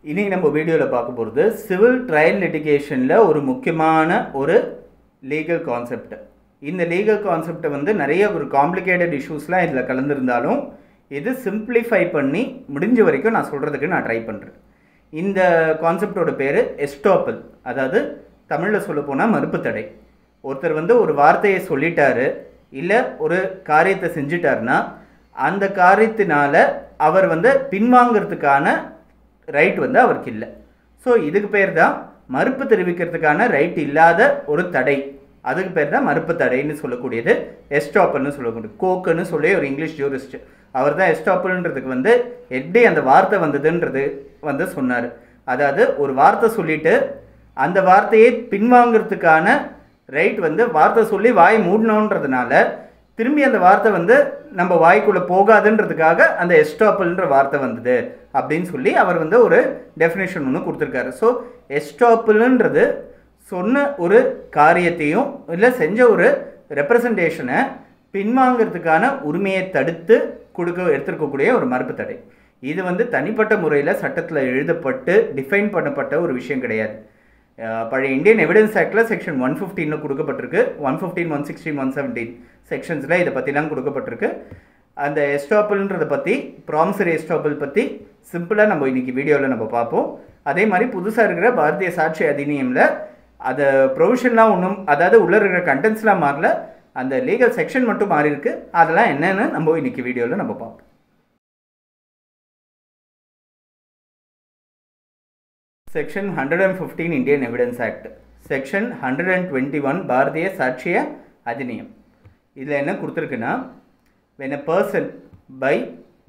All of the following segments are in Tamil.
இன்னைக்கு நம்ம வீடியோவில் பார்க்க போகிறது சிவில் ட்ரையல் லிட்டிகேஷனில் ஒரு முக்கியமான ஒரு லீகல் கான்செப்ட். இந்த லீகல் கான்செப்டை வந்து நிறைய ஒரு காம்ப்ளிகேட்டட் இஷ்யூஸ்லாம் இதில் கலந்துருந்தாலும் இது சிம்பிளிஃபை பண்ணி முடிஞ்ச வரைக்கும் நான் சொல்கிறதுக்கு நான் ட்ரை பண்ணுறேன். இந்த கான்செப்டோட பேர் எஸ்டாப்பல், அதாவது தமிழில் சொல்ல போனால் மறுப்பு தடை. ஒருத்தர் வந்து ஒரு வார்த்தையை சொல்லிட்டாரு இல்லை ஒரு காரியத்தை செஞ்சிட்டாருன்னா அந்த காரியத்தினால அவர் வந்து பின்வாங்கிறதுக்கான ரைட் வந்து அவருக்கு இல்லை. ஸோ இதுக்கு பேர் தான் மறுப்பு தெரிவிக்கிறதுக்கான ரைட் இல்லாத ஒரு தடை. அதுக்கு பேர் தான் மறுப்பு தடைன்னு சொல்லக்கூடியது, எஸ்டாப்பல்னு சொல்லக்கூடியது. கோக்குன்னு சொல்லி ஒரு இங்கிலீஷ் ஜூரிஸ்ட், அவர் தான் எஸ்டாப்பல்ன்றதுக்கு வந்து எப்படி அந்த வார்த்தை வந்ததுன்றது வந்து சொன்னார். அதாவது ஒரு வார்த்தை சொல்லிவிட்டு அந்த வார்த்தையை பின்வாங்கிறதுக்கான ரைட் வந்து வார்த்தை சொல்லி வாய் மூடணுன்றதுனால திரும்பி அந்த வார்த்தை வந்து நம்ம வாய்க்குள்ளே போகாதுன்றதுக்காக அந்த எஸ்டாப்பல்ன்ற வார்த்தை வந்தது அப்படின்னு சொல்லி அவர் வந்து ஒரு டெஃபினேஷன் ஒன்று கொடுத்துருக்காரு. ஸோ எஸ்டாப்பல்ன்றது சொன்ன ஒரு காரியத்தையும் இல்லை செஞ்ச ஒரு ரெப்ரசன்டேஷனை பின்வாங்கிறதுக்கான உரிமையை தடுத்து எடுத்துருக்கக்கூடிய ஒரு மறுப்பு தடை. இது வந்து தனிப்பட்ட முறையில் சட்டத்தில் எழுதப்பட்டு டிஃபைன் பண்ணப்பட்ட ஒரு விஷயம் கிடையாது. பழைய இந்தியன் எவிடன்ஸ் ஆக்டில் செக்ஷன் 115 கொடுக்கப்பட்டிருக்கு. 115, 116, 117 செக்ஷன்ஸில் இதை பற்றிலாம் கொடுக்கப்பட்டிருக்கு. அந்த எஸ்டாப்பல்ன்றதை பற்றி, ப்ராமிசரி எஸ்டாப்பல் பற்றி சிம்பிளாக நம்ம இன்றைக்கி வீடியோவில் நம்ம பார்ப்போம். அதே மாதிரி புதுசாக இருக்கிற பாரதிய சாட்சி அதிநியமில் அதை ப்ரொவிஷன்லாம் ஒன்றும், அதாவது உள்ளே இருக்கிற கண்டென்ட்ஸ்லாம் மாறல, அந்த லீகல் செக்ஷன் மட்டும் மாறி இருக்கு. அதெல்லாம் என்னென்னு நம்ம இன்றைக்கி வீடியோவில் நம்ம பார்ப்போம். Section 115 Indian evidence act, section 121 Bharatiya Sakshya Adhiniyam. இதில் என்ன கொடுத்துருக்குன்னா, when a person by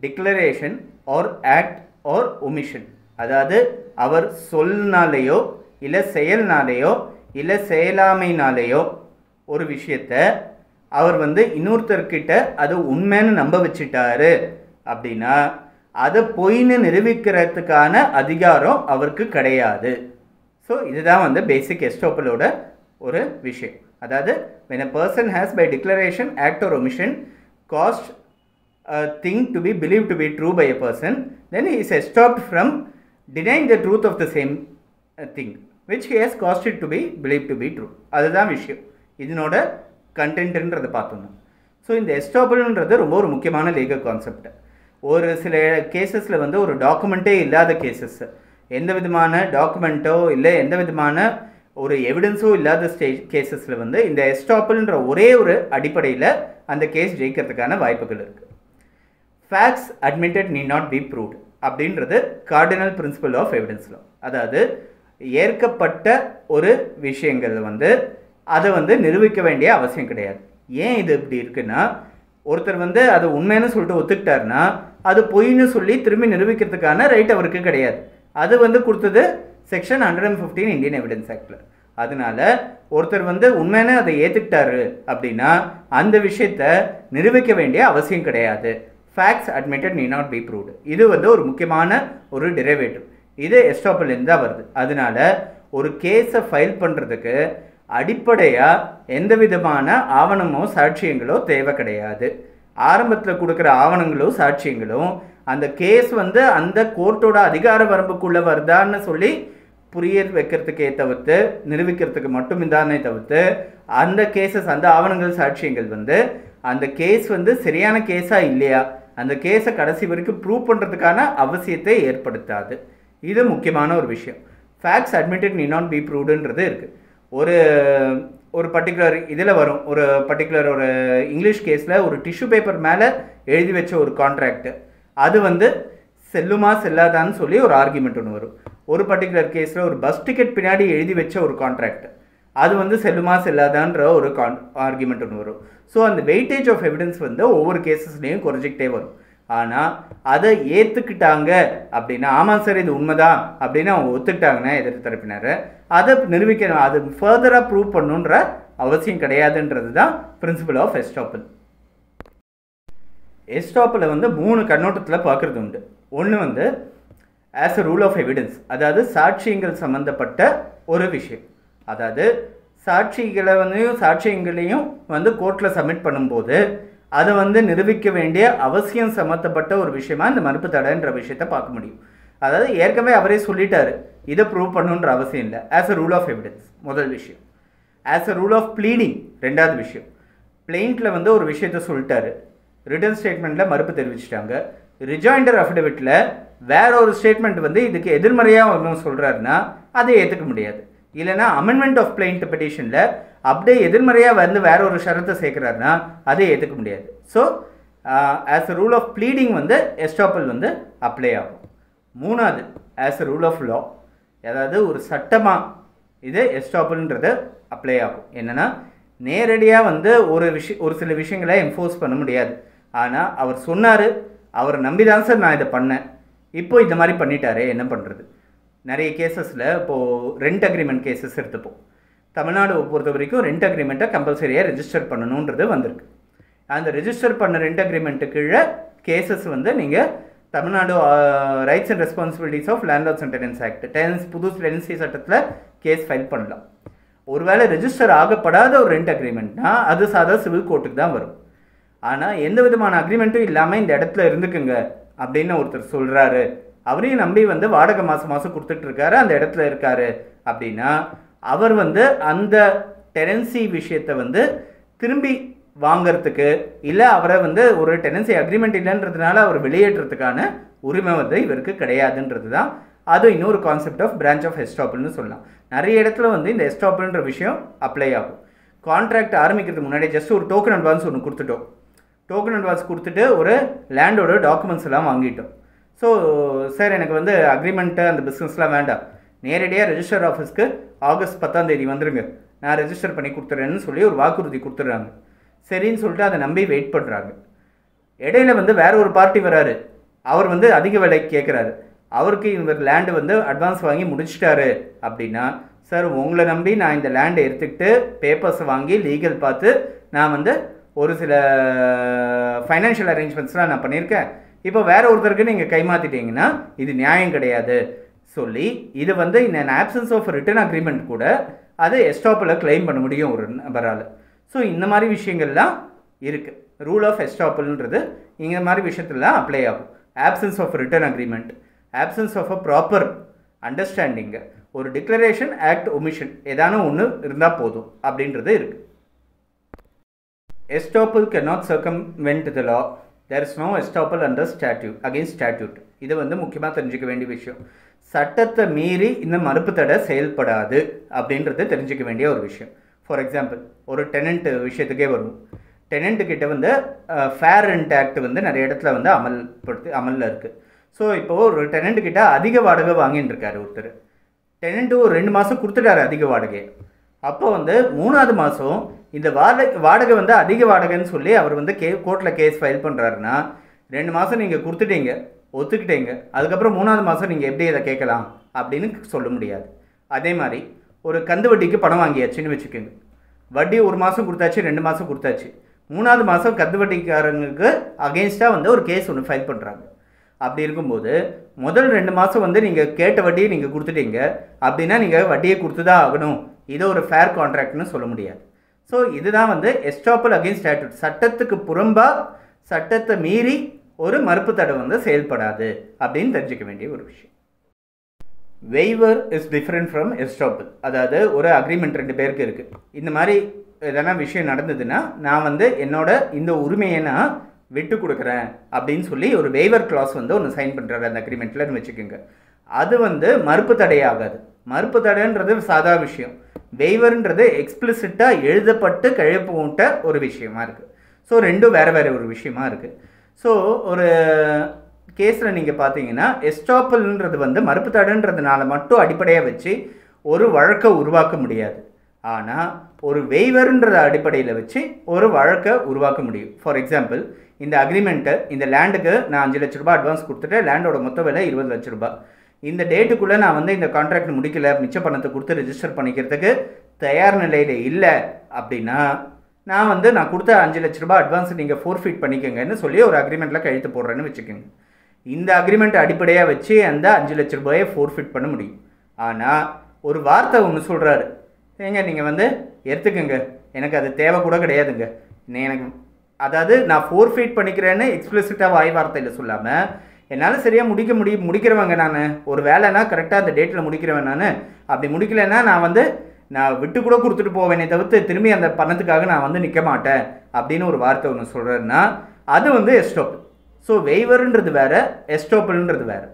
declaration or act or omission, அதாவது அவர் சொல்னாலேயோ இல்லை செயல்னாலேயோ இல்லை செயலாமைனாலேயோ ஒரு விஷயத்தை அவர் வந்து இன்னொருத்தர்கிட்ட அது உண்மைன்னு நம்ப வச்சுட்டாரு அப்படின்னா அதை பொய்ன்னு நிரூபிக்கிறதுக்கான அதிகாரம் அவருக்கு கிடையாது. ஸோ இதுதான் வந்து பேசிக் எஸ்டாப்பலோட ஒரு விஷயம். அதாவது when a person has by declaration, act or omission caused a thing to be believed to be true by a person, then he is stopped from denying the truth of the same thing which he has caused it to be believed to be true. அதுதான் விஷயம். இதனோட கண்டென்ட்ன்றதை பார்த்தோம்னா, ஸோ இந்த எஸ்டாப்பல்ன்றது ரொம்ப ஒரு முக்கியமான லீகல் கான்செப்ட். ஒரு சில கேசஸில் வந்து ஒரு டாக்குமெண்ட்டே இல்லாத கேசஸ், எந்த விதமான டாக்குமெண்ட்டோ இல்லை எந்த விதமான ஒரு எவிடன்ஸோ இல்லாத கேசஸில் வந்து இந்த எஸ்டாப்பல்ன்ற ஒரே ஒரு அடிப்படையில் அந்த கேஸ் ஜெயிக்கிறதுக்கான வாய்ப்புகள் இருக்குது. Facts admitted need not B proved அப்படின்றது கார்டினல் பிரின்சிபல் ஆஃப் எவிடன்ஸ் லா. அதாவது ஏற்கப்பட்ட ஒரு விஷயங்கள் வந்து அதை வந்து நிரூபிக்க வேண்டிய அவசியம் கிடையாது. ஏன் இது இப்படி இருக்குன்னா, ஒருத்தர் வந்து அது உண்மைன்னு சொல்லிட்டு ஒத்துக்கிட்டாருன்னா அது பொய்ன்னு சொல்லி திரும்பி நிரூபிக்கிறதுக்கான ரைட் அவருக்கு கிடையாது. அது வந்து கொடுத்தது செக்ஷன் 115 இந்தியன் எவிடன்ஸ் ஆக்டில். அதனால ஒருத்தர் வந்து உண்மைன்னு அதை ஏற்றுக்கிட்டாரு அப்படின்னா அந்த விஷயத்தை நிரூபிக்க வேண்டிய அவசியம் கிடையாது. Facts admitted need not B proved, இது வந்து ஒரு முக்கியமான ஒரு டெரிவேட்டிவ். இது எஸ்டாப்பல்லேருந்து தான் வருது. அதனால ஒரு கேஸை ஃபைல் பண்ணுறதுக்கு அடிப்படையாக எந்த விதமான ஆவணமோ சாட்சியங்களோ தேவை கிடையாது. ஆரம்பத்தில் கொடுக்குற ஆவணங்களோ சாட்சியங்களும் அந்த கேஸ் வந்து அந்த கோர்ட்டோட அதிகார வரம்புக்குள்ளே வருதான்னு சொல்லி புரிய வைக்கிறதுக்கே தவிர்த்து நிரூபிக்கிறதுக்கு மட்டும் தானே தவிர்த்து அந்த கேசஸ், அந்த ஆவணங்கள் சாட்சியங்கள் வந்து அந்த கேஸ் வந்து சரியான கேஸாக இல்லையா அந்த கேஸை கடைசி வரைக்கும் ப்ரூவ் பண்ணுறதுக்கான அவசியத்தை ஏற்படுத்தாது. இது முக்கியமான ஒரு விஷயம். Facts admitted need not be ப்ரூவ்டுன்றது இருக்குது. ஒரு பர்டிகுலர் இதில் வரும், ஒரு பர்டிகுலர் ஒரு இங்கிலீஷ் கேஸில் ஒரு டிஷ்யூ பேப்பர் மேலே எழுதி வச்ச ஒரு கான்ட்ராக்ட், அது வந்து செல்லுமா செல்லாதான்னு சொல்லி ஒரு ஆர்கியூமெண்ட் ஒன்று வரும். ஒரு பர்டிகுலர் கேஸில் ஒரு பஸ் டிக்கெட் பின்னாடி எழுதி வச்ச ஒரு கான்ட்ராக்ட், அது வந்து செல்லுமா செல்லாதான்ற ஒரு ஆர்கியூமெண்ட் ஒன்று வரும். ஸோ அந்த வெயிட்டேஜ் ஆஃப் எவிடன்ஸ் வந்து ஒவ்வொரு கேசஸ்லேயும் குறைஞ்சிக்கிட்டே வரும். ஆனால் அதை ஏற்றுக்கிட்டாங்க அப்படின்னா, ஆமாம் சார் இது உண்மைதான் அப்படின்னு அவங்க ஒத்துக்கிட்டாங்கன்னா எதிர்த்து தரப்பினர், அதை நிரூபிக்கணும், அது ஃபர்தராக ப்ரூவ் பண்ணுன்ற அவசியம் கிடையாதுன்றது தான் பிரின்சிபல் ஆஃப் எஸ்டாப்பல். எஸ்டாப்பலை வந்து 3 கண்ணோட்டத்தில் பார்க்குறது உண்டு. ஒன்று வந்து as a rule of evidence, அதாவது சாட்சியங்கள் சம்மந்தப்பட்ட ஒரு விஷயம். அதாவது சாட்சியங்களையும் வந்து கோர்ட்டில் சப்மிட் பண்ணும்போது அதை வந்து நிரூபிக்க வேண்டிய அவசியம் சம்மந்தப்பட்ட ஒரு விஷயமா இந்த மறுப்பு தடைன்ற விஷயத்தை பார்க்க முடியும். அதாவது ஏற்கனவே அவரே சொல்லிட்டாரு, இதை ப்ரூவ் பண்ணணுன்ற அவசியம் இல்லை. As a rule of evidence முதல் விஷயம். As a rule of pleading ரெண்டாவது விஷயம். பிளெயிண்டில் வந்து ஒரு விஷயத்த சொல்லிட்டாரு, ரிட்டன் ஸ்டேட்மெண்ட்டில் மறுப்பு தெரிவிச்சிட்டாங்க. ரிஜாயிண்டர் அஃபிடவிட்டில் வேற ஒரு ஸ்டேட்மெண்ட் வந்து இதுக்கு எதிர்மறையாக ஒன்றும் சொல்கிறாருன்னா அதை ஏற்றுக்க முடியாது. இல்லைனா அமெண்ட்மெண்ட் ஆஃப் பிளெயிண்ட் பெட்டிஷனில் அப்படியே எதிர்மறையாக வந்து வேற ஒரு ஷரத்தை சேர்க்குறாருன்னா அதை ஏற்றுக்க முடியாது. So as a rule of pleading வந்து எஸ்டாப்பல் வந்து அப்ளை ஆகும். மூணாவது, as a rule of law, அதாவது ஒரு சட்டமாக இது எஸ்டாப்பல்ன்றது அப்ளை ஆகும். என்னென்னா நேரடியாக வந்து ஒரு சில விஷயங்களை என்ஃபோர்ஸ் பண்ண முடியாது. ஆனால் அவர் சொன்னார், அவரை நம்பி தான் சார் நான் இதை பண்ணேன், இப்போ இந்த மாதிரி பண்ணிட்டாரே என்ன பண்ணுறது. நிறைய கேசஸில் இப்போது ரெண்ட் அக்ரிமெண்ட் கேசஸ் எடுத்துப்போம். தமிழ்நாடு பொறுத்த வரைக்கும் ரெண்ட் அக்ரிமெண்ட்டை கம்பல்சரியாக ரெஜிஸ்டர் பண்ணணுன்றது வந்திருக்கு. அந்த ரெஜிஸ்டர் பண்ண ரெண்ட் அக்ரிமெண்ட்டு கீழே கேசஸ் வந்து நீங்கள் Tamil Nadu rights and responsibilities of landlords and tenants act புது டெனன்சி சட்டத்தில் கேஸ் ஃபைல் பண்ணலாம். ஒருவேளை ரெஜிஸ்டர் ஆகப்படாத ஒரு ரெண்ட் அக்ரிமெண்ட்னா அது சாதா சிவில் கோர்ட்டுக்கு தான் வரும். ஆனால் எந்த விதமான அக்ரிமெண்ட்டும் இல்லாமல் இந்த இடத்துல இருந்துக்குங்க அப்படின்னு ஒருத்தர் சொல்கிறாரு, அவரையும் நம்பி வந்து வாடகை மாதம் மாதம் கொடுத்துட்ருக்காரு, அந்த இடத்துல இருக்காரு அப்படின்னா அவர் வந்து அந்த டெனன்சி விஷயத்தை வந்து திரும்பி வாங்கிறதுக்கு இல்லை அவரை வந்து ஒரு டெனன்சி அக்ரிமெண்ட் இல்லைன்றதுனால அவர் வெளியேற்றத்துக்கான உரிமை வந்து இவருக்கு கிடையாதுன்றது தான். அது இன்னொரு கான்செப்ட் ஆஃப் பிரான்ச் ஆஃப் எஸ்டாப்பல்னு சொல்லலாம். நிறைய இடத்துல வந்து இந்த எஸ்டாப்பல்ன்ற விஷயம் அப்ளை ஆகும். கான்ட்ராக்ட் ஆரம்பிக்கிறதுக்கு முன்னாடி ஜஸ்ட் ஒரு டோக்கன் அட்வான்ஸ் ஒன்று கொடுத்துட்டோம். டோக்கன் அட்வான்ஸ் கொடுத்துட்டு ஒரு லேண்டோட டாக்குமெண்ட்ஸ் எல்லாம் வாங்கிட்டோம். ஸோ சார் எனக்கு வந்து அக்ரிமெண்ட்டு அந்த பிஸ்னஸ்லாம் வேண்டாம், நேரடியாக ரெஜிஸ்டர் ஆஃபீஸ்க்கு ஆகஸ்ட் 10 வந்துருங்க, நான் ரெஜிஸ்டர் பண்ணி கொடுத்துட்றேன்னு சொல்லி ஒரு வாக்குறுதி கொடுத்துட்றாங்க. சரின்னு சொல்லிட்டு அதை நம்பி வெயிட் பண்ணுறாங்க. இடையில வந்து வேற ஒரு பார்ட்டி வராரு, அவர் வந்து அதிக விலைக்கு கேட்குறாரு, அவருக்கு இவர் லேண்டு வந்து அட்வான்ஸ் வாங்கி முடிச்சிட்டாரு அப்படின்னா, சார் உங்களை நம்பி நான் இந்த லேண்டை எடுத்துக்கிட்டு பேப்பர்ஸை வாங்கி லீகல் பார்த்து நான் வந்து ஒரு சில ஃபைனான்ஷியல் அரேஞ்ச்மெண்ட்ஸ்லாம் நான் பண்ணியிருக்கேன், இப்போ வேற ஒருத்தருக்கு நீங்கள் கைமாற்றிட்டீங்கன்னா இது நியாயம் கிடையாது சொல்லி இது வந்து இன் ஆப்சன்ஸ் ஆஃப் ரிட்டன் அக்ரிமெண்ட் கூட அதை எஸ்டாப்பில் கிளைம் பண்ண முடியும் ஒரு நபரால். ஸோ இந்த மாதிரி விஷயங்கள்லாம் இருக்குது. ரூல் ஆஃப் எஸ்டாப்பல்ன்றது இந்த மாதிரி விஷயத்துலாம் அப்ளை ஆகும். Absence of written agreement, absence of a proper understanding, ஒரு டிக்ளரேஷன், ஆக்ட், ஒமிஷன் ஏதான ஒன்று இருந்தால் போதும் அப்படின்றது இருக்குது. Estoppel cannot circumvent the law. There is no estoppel under statute against statute. இது வந்து முக்கியமாக தெரிஞ்சுக்க வேண்டிய விஷயம். சட்டத்தை மீறி இந்த மறுப்பு தடை செயல்படாது அப்படின்றது தெரிஞ்சுக்க வேண்டிய ஒரு விஷயம். ஃபார் எக்ஸாம்பிள் ஒரு டெனண்ட் விஷயத்துக்கே வரும். டெனண்ட்டுக்கிட்ட வந்து ஃபேர் ரெண்ட் ஆக்ட் வந்து நிறைய இடத்துல வந்து அமலில் இருக்குது. ஸோ இப்போது ஒரு டெனண்ட்டுக்கிட்ட அதிக வாடகை வாங்கின்னு இருக்காரு ஒருத்தர். டெனண்ட்டு ஒரு 2 மாதம் கொடுத்துட்டாரு அதிக வாடகை. அப்போ வந்து 3ஆவது மாதம் இந்த வாடகை வந்து அதிக வாடகைன்னு சொல்லி அவர் வந்து கோர்ட்டில் கேஸ் ஃபைல் பண்ணுறாருன்னா 2 மாதம் நீங்கள் கொடுத்துட்டீங்க, ஒத்துக்கிட்டீங்க, அதுக்கப்புறம் 3ஆவது மாதம் நீங்கள் எப்படி இதை கேட்கலாம் அப்படின்னு சொல்ல முடியாது. அதே மாதிரி ஒரு கந்து வட்டிக்கு பணம் வாங்கியாச்சுன்னு வச்சுக்கோங்க. வட்டி 1 மாதம் கொடுத்தாச்சு, 2 மாதம் கொடுத்தாச்சு, 3ஆவது மாதம் கந்து வட்டிக்காரங்களுக்கு அகெயின்ஸ்டாக வந்து ஒரு கேஸ் ஒன்று ஃபைல் பண்ணுறாங்க. அப்படி இருக்கும்போது முதல் 2 மாதம் வந்து நீங்கள் கேட்ட வட்டியை நீங்கள் கொடுத்துட்டீங்க அப்படின்னா நீங்கள் வட்டியை கொடுத்து தான் ஆகணும், இது ஒரு ஃபேர் கான்ட்ராக்ட்னு சொல்ல முடியாது. ஸோ இதுதான் வந்து எஸ்டாப்பல் அகெயின்ஸ்ட் ஸ்டாட்யூட். சட்டத்துக்கு புறம்பாக சட்டத்தை மீறி ஒரு மறுப்பு தடை வந்து செயல்படாது அப்படின்னு தெரிஞ்சுக்க வேண்டிய ஒரு விஷயம். Waiver is different from estoppel. அதாவது ஒரு அக்ரிமெண்ட் 2 பேருக்கு இருக்குது. இந்த மாதிரி எதனா விஷயம் நடந்ததுன்னா நான் வந்து என்னோட இந்த உரிமையை நான் விட்டு கொடுக்குறேன் அப்படின்னு சொல்லி ஒரு வெய்வர் கிளாஸ் வந்து ஒன்று சைன் பண்ணுறாரு அந்த அக்ரிமெண்ட்லன்னு வச்சுக்கோங்க. அது வந்து மறுப்பு தடையாகாது. மறுப்பு தடைன்றது சாதா விஷயம். வெய்வர்ன்றது எக்ஸ்பிளிசிட்டாக எழுதப்பட்டு கையொப்பமிட்ட ஒரு விஷயமா இருக்குது. ஸோ ரெண்டும் வேறு வேறு ஒரு விஷயமா இருக்குது. ஸோ ஒரு கேஸில் நீங்கள் பார்த்தீங்கன்னா எஸ்டாப்பல்ன்றது வந்து மறுப்பு தடைன்றதுனால மட்டும் அடிப்படையாக வச்சு ஒரு வழக்கை உருவாக்க முடியாது. ஆனால் ஒரு வெய்வர்ன்ற அடிப்படையில் வச்சு ஒரு வழக்கை உருவாக்க முடியும். ஃபார் எக்ஸாம்பிள் இந்த அக்ரிமெண்ட்டை, இந்த லேண்டுக்கு நான் 5 லட்ச ரூபா அட்வான்ஸ் கொடுத்துட்டு லேண்டோட மொத்த விலை 20 லட்ச ரூபா. இந்த டேட்டுக்குள்ளே நான் வந்து இந்த கான்ட்ராக்ட் முடிக்கல, மிச்ச பணத்தை கொடுத்து ரெஜிஸ்டர் பண்ணிக்கிறதுக்கு தயார் நிலையில் இல்லை அப்படின்னா நான் வந்து நான் கொடுத்த 5 லட்ச ரூபா அட்வான்ஸ் நீங்கள் ஃபோர்ஃபிட் பண்ணிக்கோங்கன்னு சொல்லி ஒரு அக்ரிமெண்ட்டில் கையெழுத்து போடுறேன்னு வச்சுக்கோங்க. இந்த அக்ரிமெண்ட் அடிப்படையாக வச்சு அந்த 5 லட்ச ரூபாயை ஃபோர்ஃபிட் பண்ண முடியும். ஆனால் ஒரு வார்த்தை ஒன்று சொல்கிறாரு, ஏங்க நீங்கள் வந்து எடுத்துக்கோங்க, எனக்கு அது தேவை கூட கிடையாதுங்க, எனக்கு அதாவது நான் ஃபோர்ஃபிட் பண்ணிக்கிறேன்னு எக்ஸ்பிளிசிட்டாக வாய் வார்த்தையில் சொல்லாமல் என்னால் சரியாக முடிக்கிறவங்க நான் ஒரு வேலைனா கரெக்டாக அந்த டேட்டில் முடிக்கிறவன் நான். அப்படி முடிக்கலைன்னா நான் விட்டு கூட கொடுத்துட்டு போவேனே தவிர்த்து திரும்பி அந்த பணத்துக்காக நான் நிற்க மாட்டேன் அப்படின்னு ஒரு வார்த்தை ஒன்று சொல்கிறேன்னா அது எஸ்டாப்பிள். ஸோ வெய்வர்ன்றது வேறு, எஸ்டாப்பிள்ன்றது வேறு.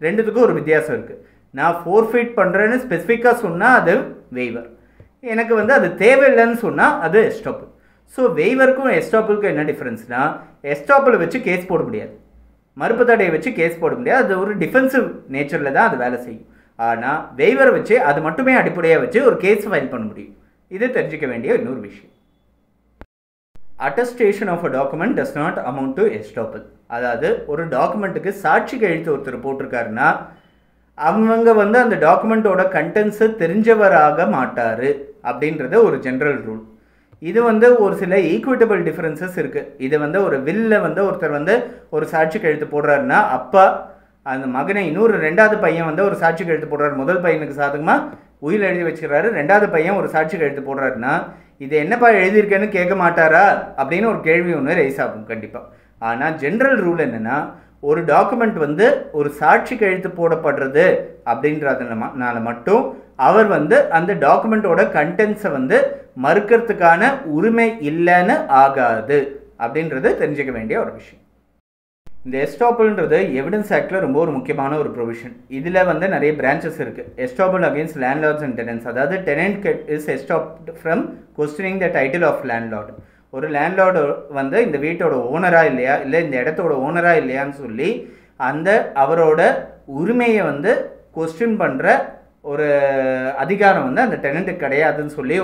ரெண்டுத்துக்கும் ஒரு வித்தியாசம் இருக்குது. நான் ஃபோர்ஃபீட் பண்ணுறேன்னு ஸ்பெசிஃபிக்காக சொன்னால் அது வெய்வர், எனக்கு அது தேவையில்லைன்னு சொன்னால் அது எஸ்டாப்பிள். ஸோ வெய்வருக்கும் எஸ்டாப்பிளுக்கும் என்ன டிஃப்ரென்ஸ்னால், எஸ்டாப்பிளை வச்சு கேஸ் போட முடியாது, மறுப்பு தடையை வச்சு கேஸ் போட முடியாது. அது ஒரு டிஃபென்சிவ் நேச்சரில் தான் அது வேலை செய்யும். ஆனால் வெய்வரை வச்சு அது மட்டுமே அடிப்படையாக வச்சு ஒரு கேஸ் ஃபைல் பண்ண முடியும். இது தெரிஞ்சிக்க வேண்டிய இன்னொரு விஷயம். Attestation of a document does not amount to estoppel. அதாவது ஒரு டாக்குமெண்ட்டுக்கு சாட்சி கையெழுத்து ஒருத்தர் போட்டிருக்காருன்னா அவங்க அந்த டாக்குமெண்ட்டோட கண்டென்ட்ஸை தெரிஞ்சவராக மாட்டார் அப்படின்றது ஒரு ஜென்ரல் ரூல். இது ஒரு சில ஈக்குவிட்டபிள் டிஃப்ரென்சஸ் இருக்குது. இது ஒரு வில்ல ஒருத்தர் ஒரு சாட்சி கையெழுத்து போடுறாருன்னா அப்பா அந்த மகனை இன்னொரு ரெண்டாவது பையன் ஒரு சாட்சி கையெழுத்து போடுறாரு. முதல் பையனுக்கு சாதகமாக உயில் எழுதி வச்சுக்கிறாரு, ரெண்டாவது பையன் ஒரு சாட்சி கையெழுத்து போடுறாருன்னா இது என்னப்பா எழுதியிருக்கேன்னு கேட்க மாட்டாரா அப்படின்னு ஒரு கேள்வி ஒன்று ரைஸ் ஆகும் கண்டிப்பாக. ஆனால் ஜென்ரல் ரூல் என்னென்னா, ஒரு டாக்குமெண்ட் ஒரு சாட்சி கையெழுத்து போடப்படுறது அப்படின்றதுனால மட்டும் அவர் அந்த டாக்குமெண்ட்டோட கண்டென்ட்ஸை மறுக்கிறதுக்கான உரிமை இல்லைன்னு ஆகாது அப்படின்றது தெரிஞ்சுக்க வேண்டிய ஒரு விஷயம். இந்த எஸ்டாப்பிள்ன்றது எவிடன்ஸ் ஆக்டில் ரொம்ப ஒரு முக்கியமான ஒரு ப்ரொவிஷன். இதில் நிறைய பிரான்ச்சஸ் இருக்குது. Estoppel against landlords and tenants, அதாவது tenant is estopped from questioning the title of landlord. ஒரு லேண்ட்லார்டு இந்த வீட்டோட ஓனராக இல்லையா, இல்லை இந்த இடத்தோட ஓனராக இல்லையான்னு சொல்லி அவரோட உரிமையை கொஸ்டின் பண்ணுற ஒரு அதிகாரம் அந்த டெனண்ட்டுக்கு கிடையாதுன்னு சொல்லி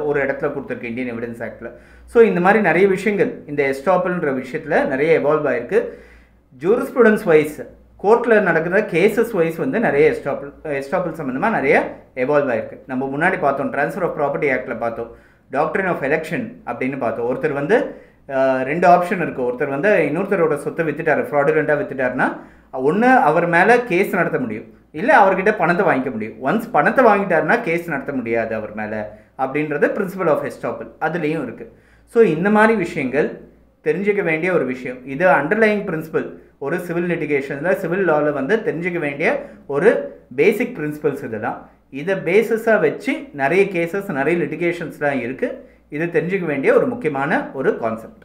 ஒரு இடத்துல கொடுத்துருக்கு இந்தியன் எவிடன்ஸ் ஆக்டில். ஸோ இந்த மாதிரி நிறைய விஷயங்கள் இந்த எஸ்டாப்பிள்ன்ற விஷயத்தில் நிறைய எவால்வ் ஆகிருக்கு. ஜூரிஸ்ப்ருடன்ஸ் வைஸ் கோர்ட்டில் நடக்கிற கேசஸ் வைஸ் நிறைய எஸ்டாப்பிள் சம்மந்தமாக நிறைய எவால்வ் ஆகிருக்கு. நம்ம முன்னாடி பார்த்தோம், ட்ரான்ஸ்ஃபர் ஆஃப் ப்ராப்பர்ட்டி ஆக்டில் பார்த்தோம், டாக்ட்ரின் ஆஃப் எலெக்ஷன் அப்படின்னு பார்த்தோம். ஒருத்தர் ரெண்டு ஆப்ஷன் இருக்குது. ஒருத்தர் இன்னொருத்தரோட சொத்தை விற்றுட்டார், ஃப்ராடுலண்ட்டாக விற்றுட்டாருன்னா ஒன்று அவர் மேலே கேஸ் நடத்த முடியும், இல்லை அவர்கிட்ட பணத்தை வாங்கிக்க முடியும். ஒன்ஸ் பணத்தை வாங்கிட்டாருன்னா கேஸ் நடத்த முடியாது அவர் மேலே அப்படின்றது பிரின்சிபல் ஆஃப் எஸ்டாப்பிள் அதுலேயும் இருக்குது. ஸோ இந்த மாதிரி விஷயங்கள் தெரிஞ்சிக்க வேண்டிய ஒரு விஷயம். இது அண்டர்லைங் பிரின்சிபல் ஒரு சிவில் லிட்டிகேஷனில் சிவில் லாவில் தெரிஞ்சிக்க வேண்டிய ஒரு பேசிக் பிரின்சிபல்ஸ். இதெல்லாம் இதை பேசிஸாக வச்சு நிறைய கேசஸ் நிறைய லிட்டிகேஷன்ஸ்லாம் இருக்குது. இது தெரிஞ்சிக்க வேண்டிய ஒரு முக்கியமான ஒரு கான்செப்ட்.